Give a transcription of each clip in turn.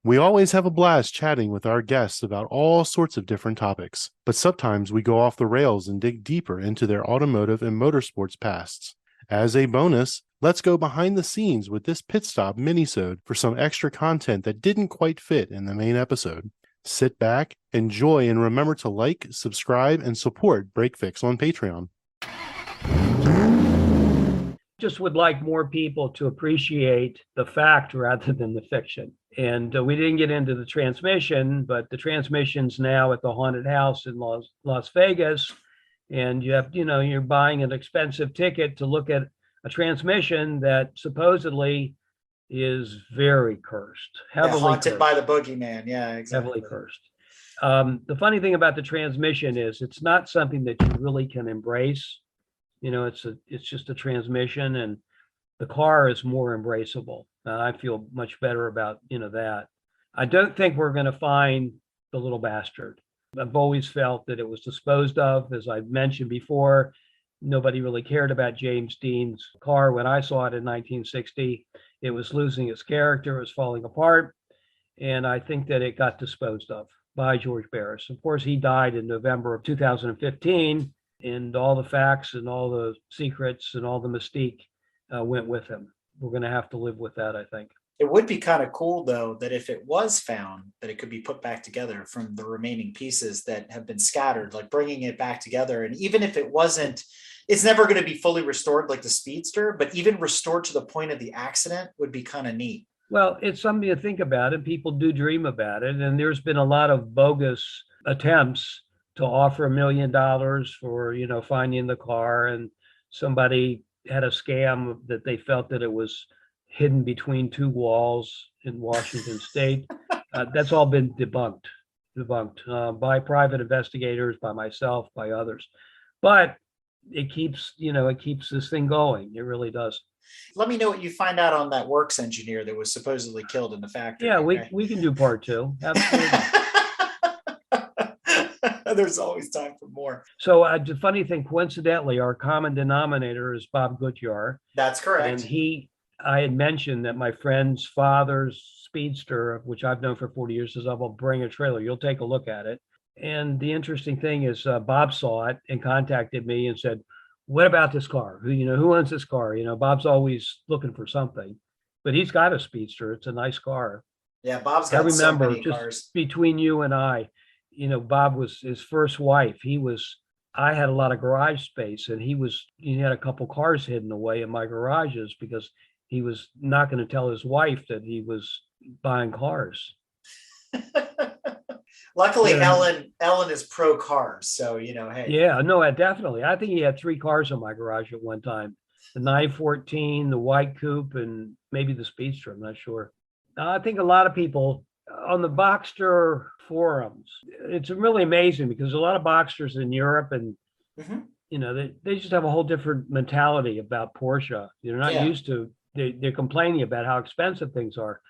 We always have a blast chatting with our guests about all sorts of different topics, but sometimes we go off the rails and dig deeper into their automotive and motorsports pasts. As a bonus, let's go behind the scenes with this pit stop minisode for some extra content that didn't quite fit in the main episode. Sit back, enjoy, and remember to like, subscribe, and support Break Fix on Patreon. Just would like more people to appreciate the fact rather than the fiction. And we didn't get into the transmission, but the transmission's now at the haunted house in Las Vegas. And you have, you're buying an expensive ticket to look at a transmission that supposedly is very cursed, heavily haunted cursed. by the boogeyman. Yeah, exactly. Heavily cursed. The funny thing about the transmission is it's not something that you really can embrace. It's just a transmission, and the car is more embraceable. I feel much better about, that. I don't think we're going to find the little bastard. I've always felt that it was disposed of. As I mentioned before, nobody really cared about James Dean's car. When I saw it in 1960, it was losing its character. It was falling apart. And I think that it got disposed of by George Barris. Of course, he died in November of 2015, and all the facts and all the secrets and all the mystique went with him. We're going to have to live with that, I think. It would be kind of cool, though, that if it was found, that it could be put back together from the remaining pieces that have been scattered, like bringing it back together. And even if it wasn't, it's never going to be fully restored like the Speedster, but even restored to the point of the accident would be kind of neat. Well, it's something to think about, and people do dream about it. And there's been a lot of bogus attempts to offer $1 million for, finding the car. And somebody had a scam that they felt that it was hidden between two walls in Washington State. That's all been debunked by private investigators, by myself, by others. But it keeps this thing going. It really does. Let me know what you find out on that works engineer that was supposedly killed in the factory. Yeah, we can do part 2. Absolutely. There's always time for more. So the funny thing, coincidentally, our common denominator is Bob Goodyear. That's correct. And I had mentioned that my friend's father's Speedster, which I've known for 40 years, says, I will bring a trailer. You'll take a look at it. And the interesting thing is Bob saw it and contacted me and said, what about this car? Who owns this car? Bob's always looking for something, but he's got a Speedster. It's a nice car. Yeah, Bob's got so many cars. Between you and I, Bob was his first wife. I had a lot of garage space, and he had a couple cars hidden away in my garages because he was not going to tell his wife that he was buying cars. Luckily, Ellen is pro cars, so hey. Yeah, no, definitely. I think he had 3 cars in my garage at one time: the 914, the white coupe, and maybe the Speedster. I'm not sure. I think a lot of people on the Boxster forums, it's really amazing because a lot of Boxsters in Europe, and they just have a whole different mentality about Porsche. They're not used to. They're complaining about how expensive things are.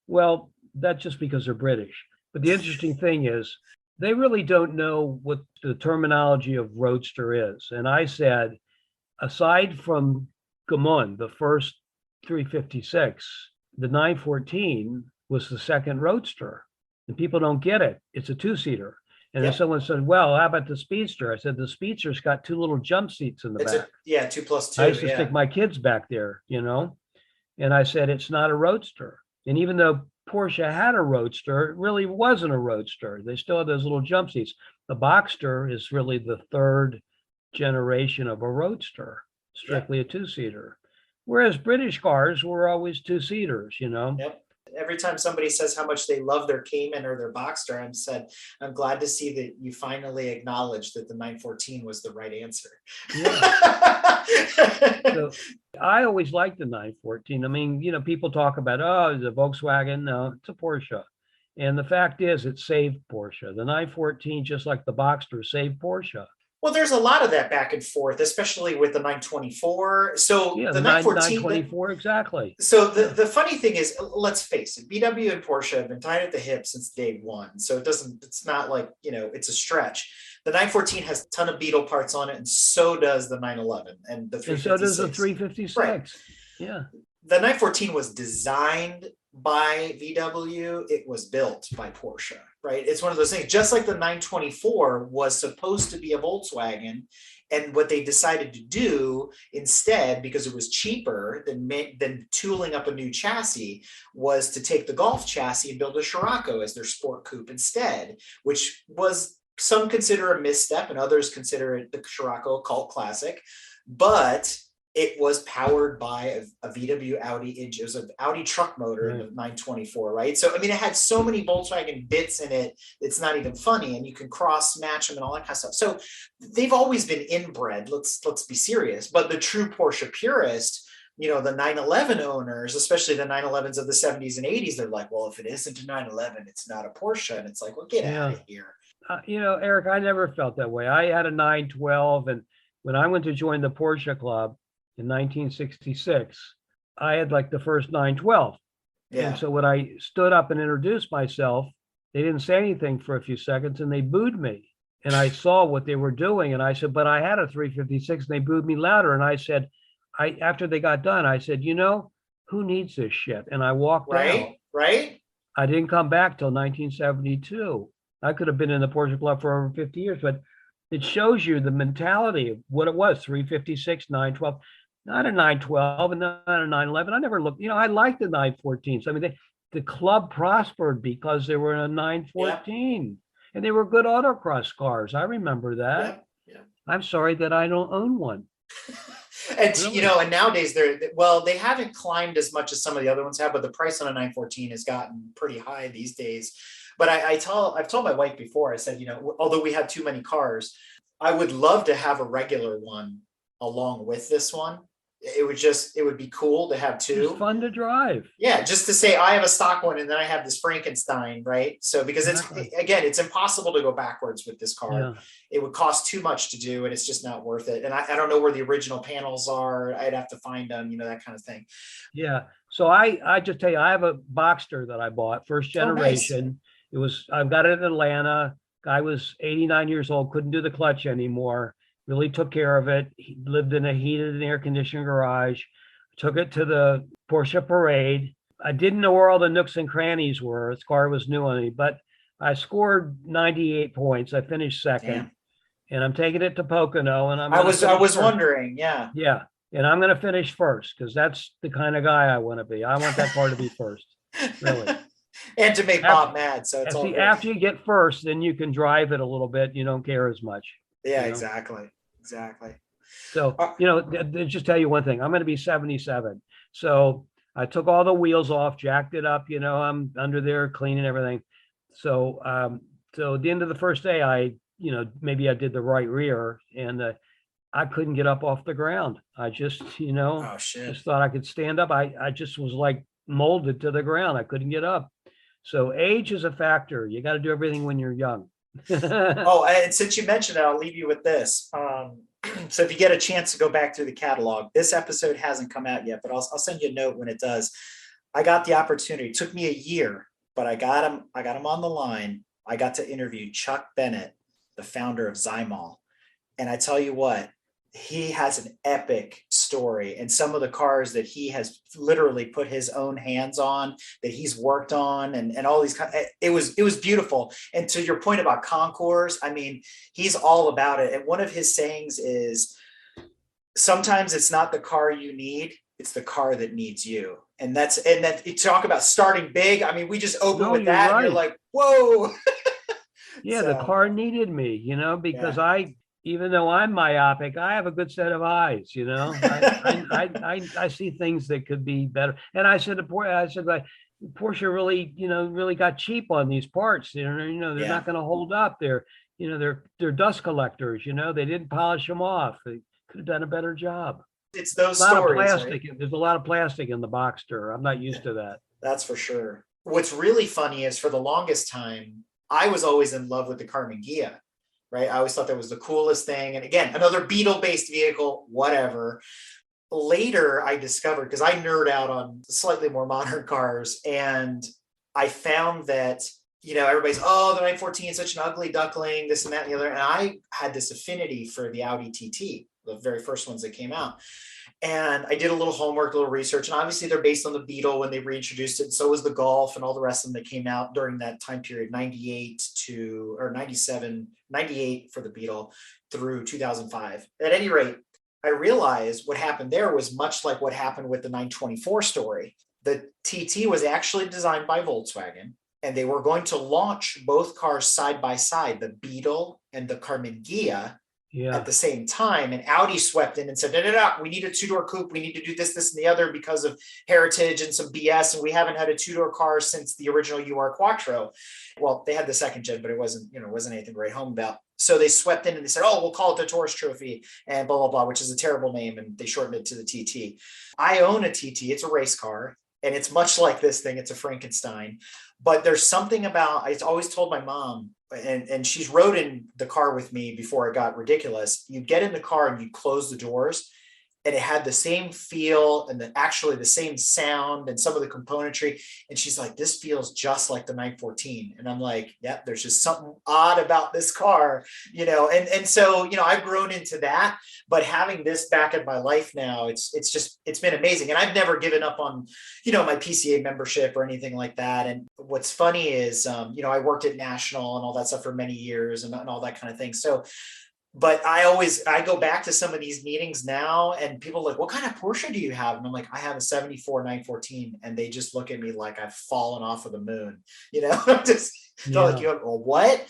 Well, that's just because they're British. But the interesting thing is they really don't know what the terminology of roadster is. And I said, aside from Gamon, the first 356, the 914 was the second roadster. And people don't get it. It's a 2-seater. And then someone said, well, how about the Speedster? I said, the Speedster's got 2 little jump seats in the back. 2+2. I used to stick my kids back there, And I said, it's not a roadster. And even though Porsche had a roadster, it really wasn't a roadster. They still had those little jump seats. The Boxster is really the 3rd generation of a roadster, strictly a 2-seater. Whereas British cars were always 2-seaters, Yep. Every time somebody says how much they love their Cayman or their Boxster, I'm glad to see that you finally acknowledge that the 914 was the right answer. Yeah. So I always liked the 914. I mean, people talk about, it's a Volkswagen. No, it's a Porsche. And the fact is, it saved Porsche. The 914, just like the Boxster, saved Porsche. Well, there's a lot of that back and forth, especially with the 924. So yeah, the 914, 924, exactly. So the funny thing is, let's face it, VW and Porsche have been tied at the hip since day one. So it's not like, it's a stretch. The 914 has a ton of Beetle parts on it, and so does the 911 and the 356. And so does the 356. Right. Yeah. The 914 was designed by VW, it was built by Porsche, right? It's one of those things, just like the 924 was supposed to be a Volkswagen. And what they decided to do instead, because it was cheaper than tooling up a new chassis, was to take the Golf chassis and build a Scirocco as their sport coupe instead, which was, some consider a misstep and others consider it the Scirocco a cult classic. But it was powered by a VW Audi. It was an Audi truck motor in the 924, right? So, I mean, it had so many Volkswagen bits in it, it's not even funny, and you can cross match them and all that kind of stuff. So they've always been inbred, let's be serious. But the true Porsche purist, you know, the 911 owners, especially the 911s of the 70s and 80s, they're like, well, if it isn't a 911, it's not a Porsche. And it's like, well, get out of here. You know, Eric, I never felt that way. I had a 912, and when I went to join the Porsche Club in 1966, I had like the first 912. Yeah. And so when I stood up and introduced myself, they didn't say anything for a few seconds and they booed me. And I saw what they were doing. And I said, but I had a 356, and they booed me louder. And I said, after they got done, I said, you know, who needs this shit? And I walked out. Right. I didn't come back till 1972. I could have been in the Porsche Club for over 50 years, but it shows you the mentality of what it was, 356, 912. Not a 912 and not a 911. I never looked, you know, I liked the 914s. I mean, the club prospered because they were in a 914 and they were good autocross cars. I remember that. Yeah. I'm sorry that I don't own one. And Really? you know, and nowadays they haven't climbed as much as some of the other ones have, but the price on a 914 has gotten pretty high these days. But I've told my wife before, I said, you know, although we have too many cars, I would love to have a regular one along with this one. It would be cool to have two. It's fun to drive. Yeah, just to say I have a stock one and then I have this Frankenstein, right? So because it's impossible to go backwards with this car. Yeah. It would cost too much to do, and it's just not worth it. And I don't know where the original panels are. I'd have to find them, you know, that kind of thing. Yeah. So I just tell you, I have a Boxster that I bought, first generation. Oh, nice. I've got it in Atlanta. Guy was 89 years old, couldn't do the clutch anymore. Really took care of it. He lived in a heated and air conditioned garage. Took it to the Porsche parade. I didn't know where all the nooks and crannies were. This car was new on me, but I scored 98 points. I finished second. And I'm taking it to Pocono. And I was wondering, yeah. Yeah. And I'm going to finish first because that's the kind of guy I want to be. I want that car to be first. Really. And to make Bob mad. So it's all good. After you get first, then you can drive it a little bit. You don't care as much. Yeah, you know? Exactly. So, you know, just tell you one thing, I'm going to be 77. So I took all the wheels off, jacked it up, you know, I'm under there cleaning everything. So, so at the end of the first day, maybe I did the right rear and I couldn't get up off the ground. I just, just thought I could stand up. I just was like molded to the ground. I couldn't get up. So age is a factor. You got to do everything when you're young. Oh, and since you mentioned it, I'll leave you with this. So if you get a chance to go back through the catalog, this episode hasn't come out yet, but I'll send you a note when it does. I got the opportunity. It took me a year, but I got him on the line. I got to interview Chuck Bennett, the founder of Zymol. And I tell you what, he has an epic story, and some of the cars that he has literally put his own hands on, that he's worked on, and all these it was beautiful. And to your point about concours, I mean, he's all about it. And one of his sayings is, sometimes it's not the car you need, it's the car that needs you. And that you talk about starting big. I mean, we just open with that, and you're like, whoa. Yeah, the car needed me, because even though I'm myopic, I have a good set of eyes, I see things that could be better. And I said, like, Porsche really got cheap on these parts. They're not going to hold up. They're dust collectors. They didn't polish them off. They could have done a better job. It's those stories. Plastic. Right? There's a lot of plastic in the Boxster. I'm not used to that. That's for sure. What's really funny is, for the longest time, I was always in love with the Carmen Ghia. Right. I always thought that was the coolest thing. And again, another Beetle-based vehicle, whatever. Later, I discovered, because I nerd out on slightly more modern cars, and I found that, everybody's, the 914 is such an ugly duckling, this and that and the other. And I had this affinity for the Audi TT, the very first ones that came out. And I did a little homework, a little research, and obviously they're based on the Beetle when they reintroduced it. So was the Golf and all the rest of them that came out during that time period, 98 to, or 97, 98 for the Beetle through 2005. At any rate, I realized what happened there was much like what happened with the 924 story. The TT was actually designed by Volkswagen, and they were going to launch both cars side by side, the Beetle and the Carmen Ghia, at the same time. And Audi swept in and said, no, no, no, we need a two-door coupe. We need to do this, this, and the other because of heritage and some BS. And we haven't had a two-door car since the original UR Quattro. Well, they had the second gen, but it wasn't anything to write home about. So they swept in and they said, oh, we'll call it the Taurus Trophy and blah, blah, blah, which is a terrible name. And they shortened it to the TT. I own a TT. It's a race car. And it's much like this thing. It's a Frankenstein. But there's something about, I always told my mom, and she's rode in the car with me before it got ridiculous. You get in the car and you close the doors, and it had the same feel and actually the same sound and some of the componentry. And she's like, this feels just like the 914. And I'm like, yeah, there's just something odd about this car, and so, I've grown into that, but having this back in my life now, it's been amazing. And I've never given up on, my PCA membership or anything like that. And what's funny is, I worked at National and all that stuff for many years and all that kind of thing. So, but I go back to some of these meetings now and people are like, what kind of Porsche do you have? And I'm like, I have a 74 914. And they just look at me like I've fallen off of the moon, just like, you have, well, what?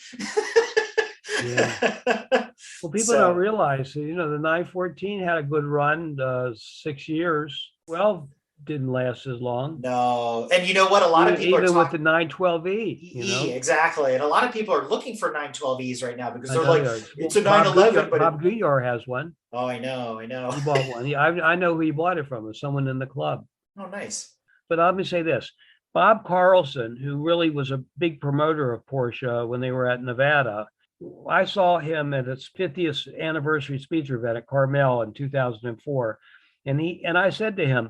Well, people don't realize, the 914 had a good run, 6 years. Well, didn't last as long. No. And you know what? A lot of people even with the 912E, exactly. And a I people are looking for 912Es right now because they're like, it's a 911. Bob Guyar has one. Oh, I know. He bought one. I know who he bought it from. It's someone in the club. Oh, nice. But let me say this. Bob Carlson, who really was a big promoter of Porsche when they were at Nevada, I saw him at its 50th anniversary speedster event at Carmel in 2004. And I said to him,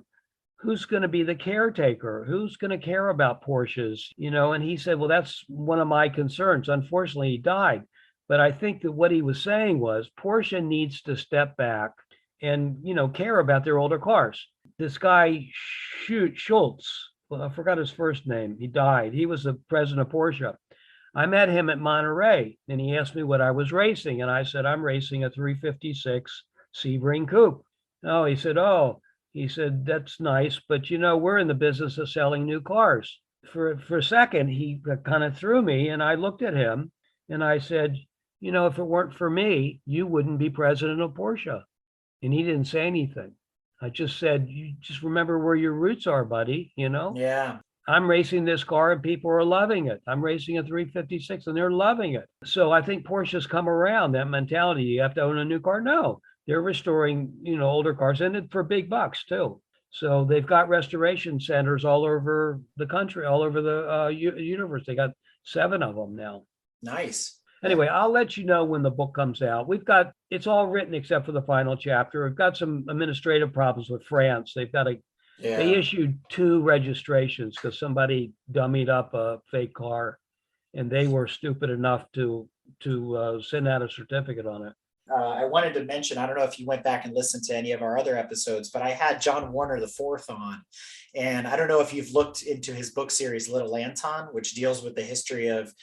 who's going to be the caretaker? Who's going to care about Porsches? And he said, well, that's one of my concerns. Unfortunately, he died. But I think that what he was saying was Porsche needs to step back and, care about their older cars. This guy, Schultz, well, I forgot his first name. He died. He was the president of Porsche. I met him at Monterey and he asked me what I was racing. And I said, I'm racing a 356 Sebring coupe. Oh, he said, that's nice, but we're in the business of selling new cars. For a second, he kind of threw me and I looked at him and I said, if it weren't for me, you wouldn't be president of Porsche. And he didn't say anything. I just said, you just remember where your roots are, buddy, Yeah. I'm racing this car and people are loving it. I'm racing a 356 and they're loving it. So I think Porsche's come around that mentality. You have to own a new car. No. They're restoring, older cars and for big bucks too. So they've got restoration centers all over the country, all over the universe. They got 7 of them now. Nice. Anyway, I'll let you know when the book comes out. It's all written except for the final chapter. We've got some administrative problems with France. They issued 2 registrations because somebody dummied up a fake car and they were stupid enough to send out a certificate on it. I wanted to mention, I don't know if you went back and listened to any of our other episodes, but I had John Warner IV on. And I don't know if you've looked into his book series, Little Anton, which deals with the history of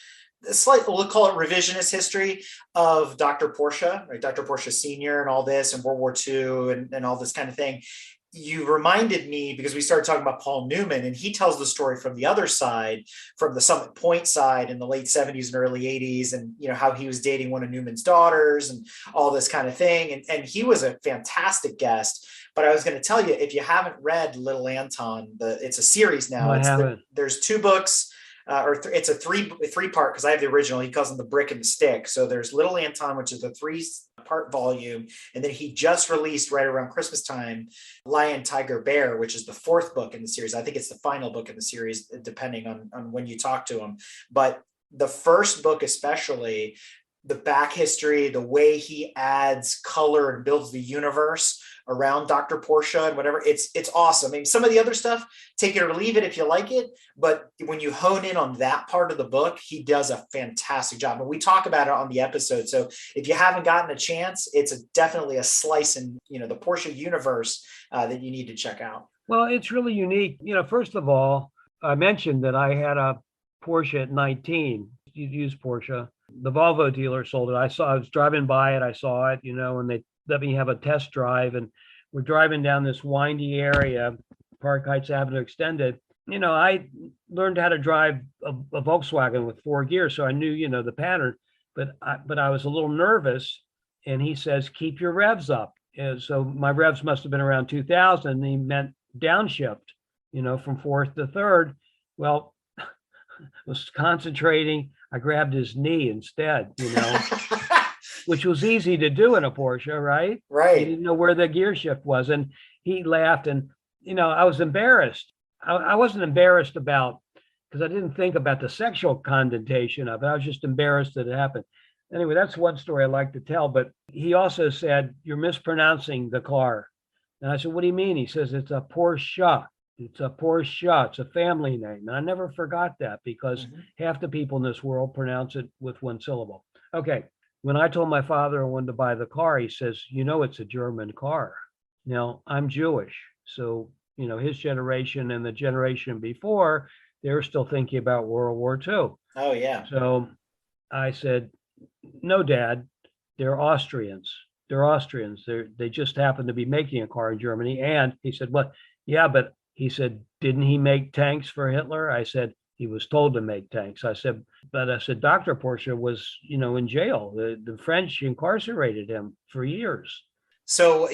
we'll call it revisionist history of Dr. Porsche, right? Dr. Porsche Sr. and all this and World War II and all this kind of thing. You reminded me because we started talking about Paul Newman and he tells the story from the other side, from the Summit Point side in the late 70s and early 80s. And, how he was dating one of Newman's daughters and all this kind of thing. And he was a fantastic guest. But I was going to tell you, if you haven't read Little Anton, it's a series now. There's 2 books. It's a three-part because I have the original. He calls them the Brick and the Stick. So there's Little Anton, which is a 3-part volume, and then he just released right around Christmas time, Lion, Tiger, Bear, which is the 4th book in the series. I think it's the final book in the series, depending on when you talk to him. But the first book, especially, the back history, the way he adds color and builds the universe around Dr. Porsche and whatever. It's awesome. I mean, some of the other stuff, take it or leave it if you like it. But when you hone in on that part of the book, he does a fantastic job. And we talk about it on the episode. So if you haven't gotten a chance, it's definitely a slice in, the Porsche universe that you need to check out. Well, it's really unique. First of all, I mentioned that I had a Porsche at 19, used Porsche. The Volvo dealer sold it. I was driving by it. I saw it, and they let me have a test drive. And we're driving down this windy area, Park Heights Avenue Extended. I learned how to drive a Volkswagen with 4 gears, so I knew, the pattern. But I was a little nervous. And he says, keep your revs up. And so my revs must have been around 2000. And he meant downshift, from fourth to third. Well, I was concentrating. I grabbed his knee instead, which was easy to do in a Porsche, right? Right. He didn't know where the gear shift was. And he laughed. And, I was embarrassed. I wasn't embarrassed because I didn't think about the sexual connotation of it. I was just embarrassed that it happened. Anyway, that's one story I like to tell. But he also said, you're mispronouncing the car. And I said, what do you mean? He says, it's a Porsche. It's a Porsche. It's a family name. And I never forgot that because half the people in this world pronounce it with one syllable. Okay. When I told my father I wanted to buy the car, he says, it's a German car. Now, I'm Jewish. So, his generation and the generation before, they were still thinking about World War II. Oh, yeah. So I said, no, Dad, they're Austrians. They're Austrians. They just happen to be making a car in Germany. And he said, well, yeah, but he said, didn't he make tanks for Hitler? I said, he was told to make tanks. I said, Dr. Porsche was, in jail. The French incarcerated him for years. So,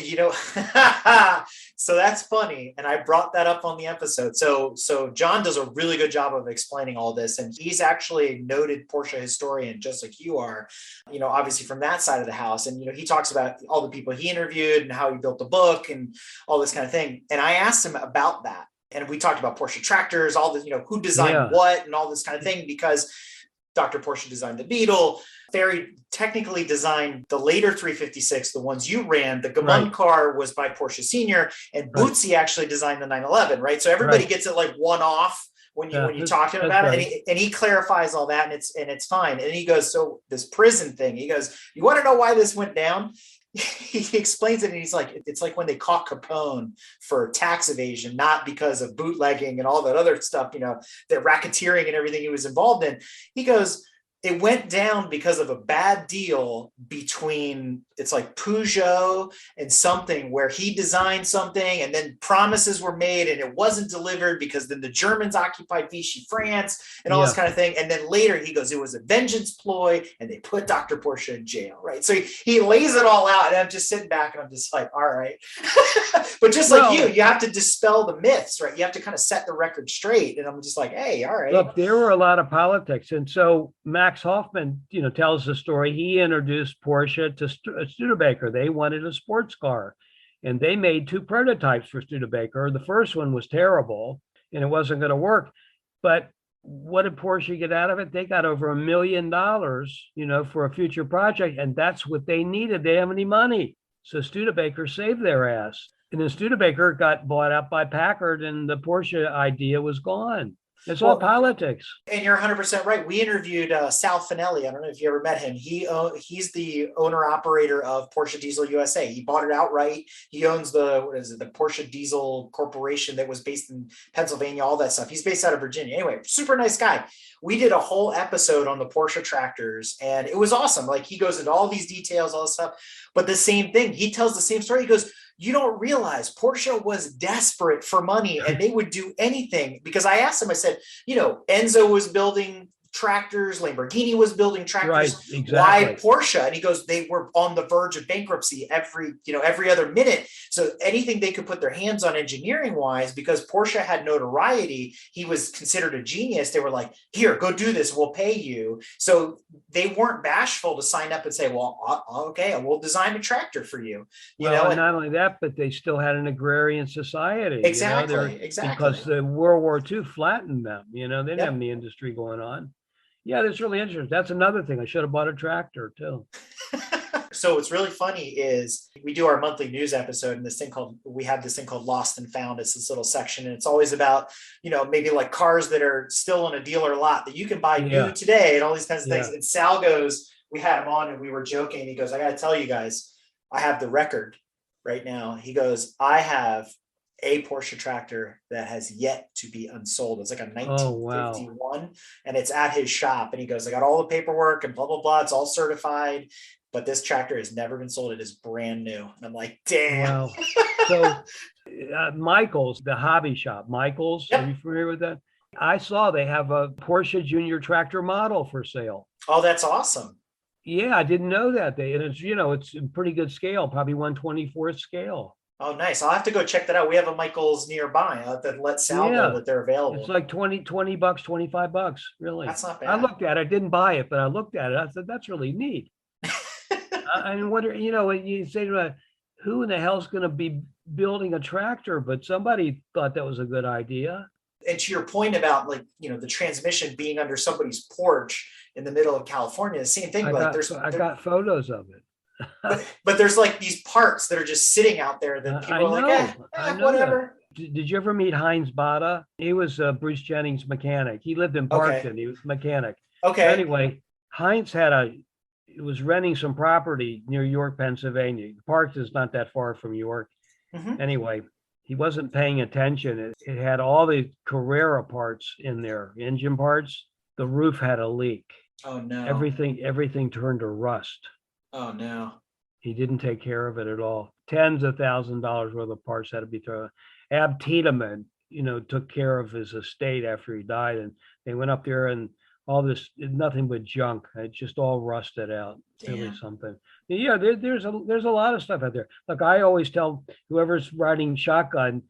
so that's funny. And I brought that up on the episode. So John does a really good job of explaining all this. And he's actually a noted Porsche historian, just like you are, obviously from that side of the house. And, he talks about all the people he interviewed and how he built the book and all this kind of thing. And I asked him about that. And we talked about Porsche tractors, all this, who designed what and all this kind of thing, because Dr. Porsche designed the Beetle. Ferry technically designed the later 356, the ones you ran. The Gamon car was by Porsche Senior, and Bootsy actually designed the 911, right? So everybody gets it like one off when you talk to him about it, and he clarifies all that, and it's fine. And he goes, so this prison thing, he goes, you want to know why this went down? He explains it, and he's like, it's like when they caught Capone for tax evasion, not because of bootlegging and all that other stuff, the racketeering and everything he was involved in. He goes, it went down because of a bad deal between, it's like Peugeot and something, where he designed something and then promises were made and it wasn't delivered because then the Germans occupied Vichy France and all this kind of thing. And then later he goes, it was a vengeance ploy and they put Dr. Porsche in jail, right? So he lays it all out, and I'm just sitting back and I'm just like, all right. But just like you have to dispel the myths, right? You have to kind of set the record straight. And I'm just like, hey, all right. Look, there were a lot of politics. And so Max Hoffman, tells the story. He introduced Porsche to Studebaker. They wanted a sports car, and they made 2 prototypes for Studebaker. The first one was terrible, and it wasn't going to work. But what did Porsche get out of it? They got over $1 million, for a future project, and that's what they needed. They didn't have any money, so Studebaker saved their ass. And then Studebaker got bought out by Packard, and the Porsche idea was gone. It's all politics. And you're 100% right. We interviewed Sal Finelli. I don't know if you ever met him. He's the owner-operator of Porsche Diesel USA. He bought it outright. He owns the Porsche Diesel Corporation that was based in Pennsylvania, all that stuff. He's based out of Virginia. Anyway, super nice guy. We did a whole episode on the Porsche tractors, and it was awesome. Like, he goes into all these details, all this stuff. But the same thing, he tells the same story. He goes, you don't realize Porsche was desperate for money, and they would do anything. Because I asked him, I said, Enzo was building tractors, Lamborghini was building tractors. Right, exactly. Why Porsche? And he goes, they were on the verge of bankruptcy every other minute. So anything they could put their hands on engineering wise, because Porsche had notoriety, he was considered a genius. They were like, here, go do this, we'll pay you. So they weren't bashful to sign up and say, well, okay, we'll design a tractor for you. And not only that, but they still had an agrarian society. Exactly. Because the World War II flattened them. They didn't have any industry going on. Yeah, that's really interesting. That's another thing. I should have bought a tractor too. So what's really funny is we do our monthly news episode and we have this thing called Lost and Found. It's this little section, and it's always about, maybe like cars that are still on a dealer lot that you can buy new today and all these kinds of things. And Sal goes, we had him on and we were joking. He goes, I got to tell you guys, I have the record right now. He goes, I have a Porsche tractor that has yet to be unsold. It's like a 1951 and it's at his shop. And he goes, I got all the paperwork and blah, blah, blah. It's all certified, but this tractor has never been sold. It is brand new. And I'm like, damn. Wow. So Michael's, the hobby shop, Michael's, Are you familiar with that? I saw they have a Porsche Junior tractor model for sale. Oh, that's awesome. Yeah, I didn't know that. It's in pretty good scale, probably 1/24th scale. Oh, nice. I'll have to go check that out. We have a Michael's nearby. I'll have to let Sal know that they're available. It's like $20, $25, really. That's not bad. I looked at it. I didn't buy it, but I looked at it. I said, that's really neat. I wonder, when you say who in the hell's going to be building a tractor, but somebody thought that was a good idea. And to your point about the transmission being under somebody's porch in the middle of California, the same thing. I got photos of it. but there's like these parts that are just sitting out there that people are like, whatever. Did you ever meet Heinz Bada? He was Bruce Jennings' mechanic. He lived in Parkton. He was a mechanic. Okay. Anyway, Heinz was renting some property near York, Pennsylvania. Parkton is not that far from York. Mm-hmm. Anyway, he wasn't paying attention. It had all the Carrera parts in there, engine parts. The roof had a leak. Oh no. Everything turned to rust. Oh no. He didn't take care of it at all. Tens of thousands of dollars worth of parts had to be thrown. Ab Tiedemann, took care of his estate after he died, and they went up there and all this, nothing but junk. It just all rusted out. Really something. Yeah, there's a lot of stuff out there. Look, I always tell whoever's riding shotgun,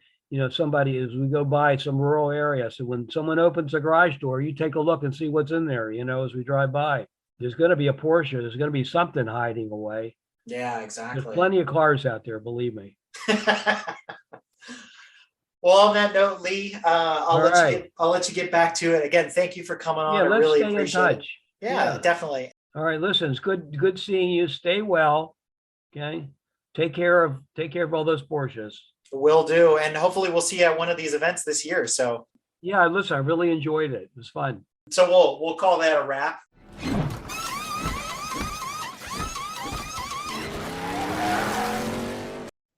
somebody, as we go by some rural area, so when someone opens a garage door, you take a look and see what's in there, as we drive by. There's going to be a Porsche. There's going to be something hiding away. Yeah, exactly. There's plenty of cars out there, believe me. Well, on that note, Lee, I'll let you get back to it. Again, thank you for coming on. Yeah, I really stay appreciate in touch. it. Yeah, definitely. All right, listen, it's good seeing you. Stay well. Okay. Take care of all those Porsches. Will do. And hopefully we'll see you at one of these events this year. So yeah, listen, I really enjoyed it. It was fun. So we'll call that a wrap.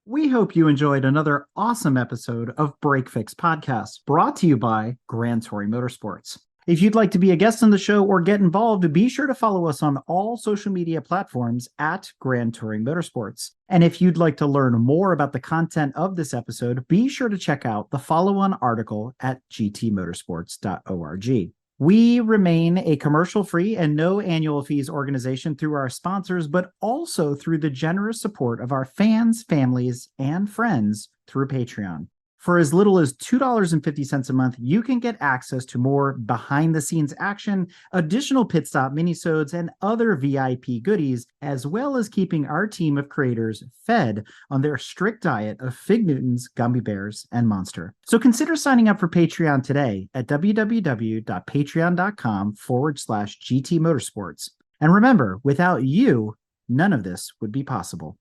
We hope you enjoyed another awesome episode of Break Fix Podcast, brought to you by Grand Touring Motorsports. If you'd like to be a guest on the show or get involved, be sure to follow us on all social media platforms at Grand Touring Motorsports. And if you'd like to learn more about the content of this episode, be sure to check out the follow-on article at gtmotorsports.org. We remain a commercial-free and no annual fees organization through our sponsors, but also through the generous support of our fans, families, and friends through Patreon. For as little as $2.50 a month, you can get access to more behind-the-scenes action, additional pit stop minisodes, and other VIP goodies, as well as keeping our team of creators fed on their strict diet of Fig Newtons, gummy bears, and Monster. So consider signing up for Patreon today at www.patreon.com/GT Motorsports. And remember, without you, none of this would be possible.